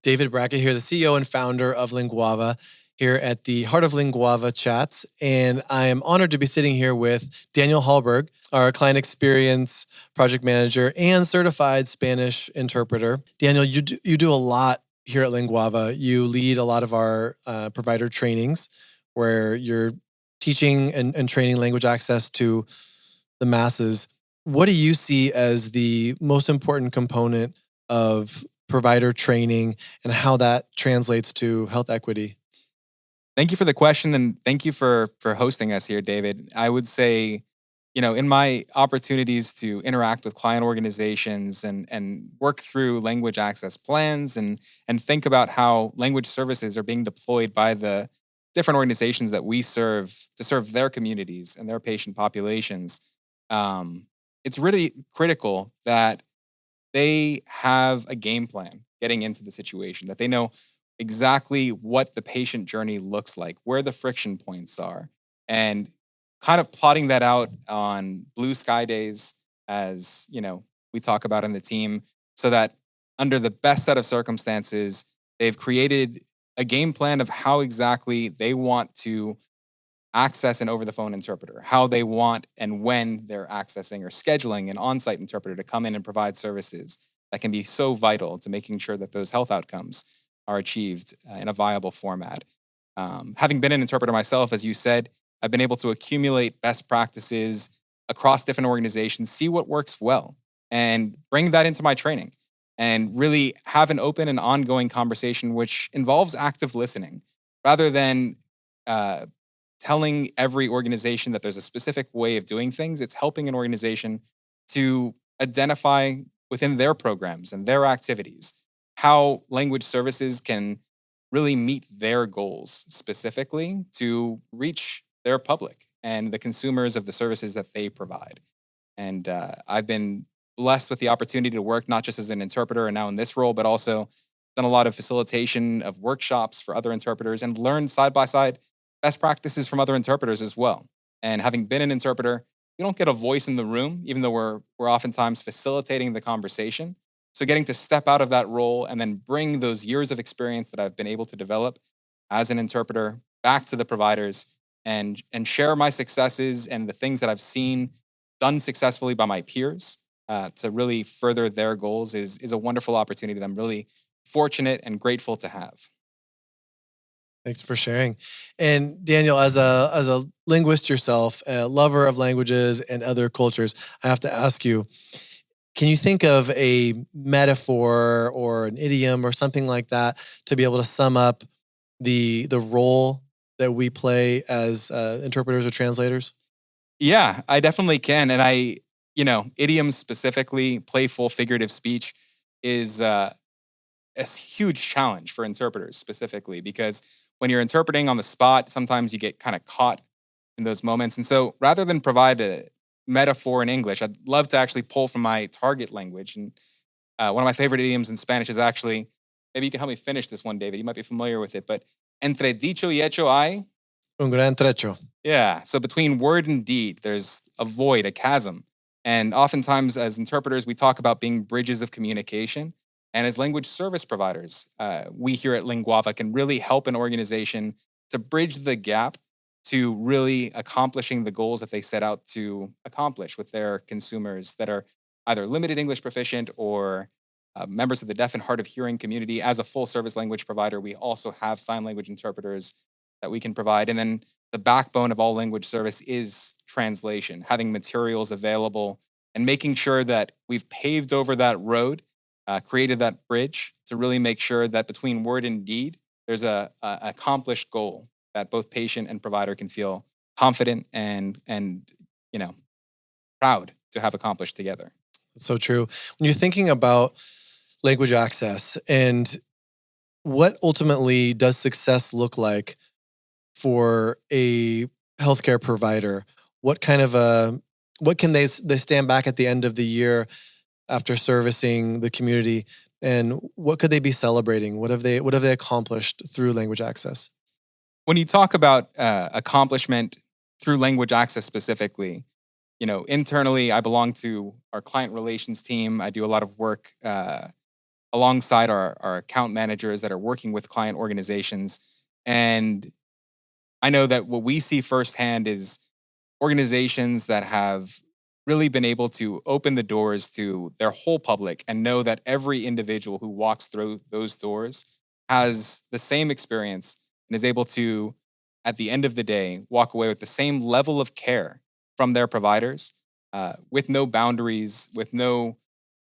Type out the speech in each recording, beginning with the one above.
David Brackett here, the CEO and founder of Linguava, here at the Heart of Linguava chats. And I am honored to be sitting here with Daniel Halberg, our client experience project manager and certified Spanish interpreter. Daniel, you do a lot here at Linguava. You lead a lot of our provider trainings where you're teaching and training language access to the masses. What do you see as the most important component of provider training and how that translates to health equity? Thank you for the question, and thank you for hosting us here, David. I would say, in my opportunities to interact with client organizations and work through language access plans and think about how language services are being deployed by the different organizations that we serve to serve their communities and their patient populations, it's really critical that they have a game plan getting into the situation, that they know exactly what the patient journey looks like, where the friction points are, and kind of plotting that out on blue sky days, as we talk about in the team, so that under the best set of circumstances, they've created a game plan of how exactly they want to access an over the phone interpreter, how they want and when they're accessing or scheduling an on site interpreter to come in and provide services that can be so vital to making sure that those health outcomes are achieved in a viable format. Having been an interpreter myself, as you said, I've been able to accumulate best practices across different organizations, see what works well, and bring that into my training and really have an open and ongoing conversation, which involves active listening rather than uh, telling every organization that there's a specific way of doing things. It's helping an organization to identify within their programs and their activities how language services can really meet their goals specifically to reach their public and the consumers of the services that they provide. And I've been blessed with the opportunity to work not just as an interpreter and now in this role, but also done a lot of facilitation of workshops for other interpreters and learned side by side best practices from other interpreters as well. And having been an interpreter, you don't get a voice in the room, even though we're oftentimes facilitating the conversation. So getting to step out of that role and then bring those years of experience that I've been able to develop as an interpreter back to the providers and share my successes and the things that I've seen done successfully by my peers to really further their goals is a wonderful opportunity that I'm really fortunate and grateful to have. Thanks for sharing. And Daniel, as a linguist yourself, a lover of languages and other cultures, I have to ask you, can you think of a metaphor or an idiom or something like that to be able to sum up the role that we play as interpreters or translators? Yeah, I definitely can. And idioms specifically, playful, figurative speech is a huge challenge for interpreters specifically because when you're interpreting on the spot, sometimes you get kind of caught in those moments. And so rather than provide a metaphor in English, I'd love to actually pull from my target language. And one of my favorite idioms in Spanish is actually, maybe you can help me finish this one, David. You might be familiar with it, but entre dicho y hecho hay. Un gran trecho. Yeah. So between word and deed, there's a void, a chasm. And oftentimes, as interpreters, we talk about being bridges of communication. And as language service providers, we here at Linguava can really help an organization to bridge the gap to really accomplishing the goals that they set out to accomplish with their consumers that are either limited English proficient or members of the deaf and hard of hearing community. As a full service language provider, we also have sign language interpreters that we can provide. And then the backbone of all language service is translation, having materials available and making sure that we've paved over that road, created that bridge to really make sure that between word and deed, there's a accomplished goal that both patient and provider can feel confident and you know proud to have accomplished together. It's so true. When you're thinking about language access and what ultimately does success look like for a healthcare provider? What kind of a what can they stand back at the end of the year after servicing the community, and what could they be celebrating? What have they accomplished through language access? When you talk about accomplishment through language access specifically, internally, I belong to our client relations team. I do a lot of work alongside our account managers that are working with client organizations. And I know that what we see firsthand is organizations that have really been able to open the doors to their whole public and know that every individual who walks through those doors has the same experience and is able to, at the end of the day, walk away with the same level of care from their providers, with no boundaries, with no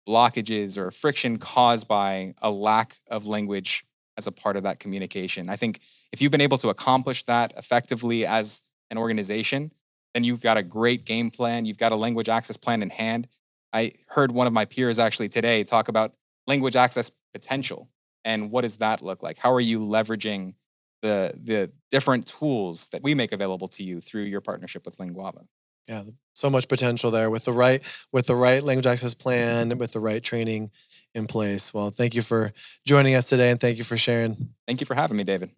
blockages or friction caused by a lack of language as a part of that communication. I think if you've been able to accomplish that effectively as an organization, then you've got a great game plan. You've got a language access plan in hand. I heard one of my peers actually today talk about language access potential and what does that look like? How are you leveraging the different tools that we make available to you through your partnership with Linguava? Yeah, so much potential there with the right language access plan, with the right training in place. Well, thank you for joining us today and thank you for sharing. Thank you for having me, David.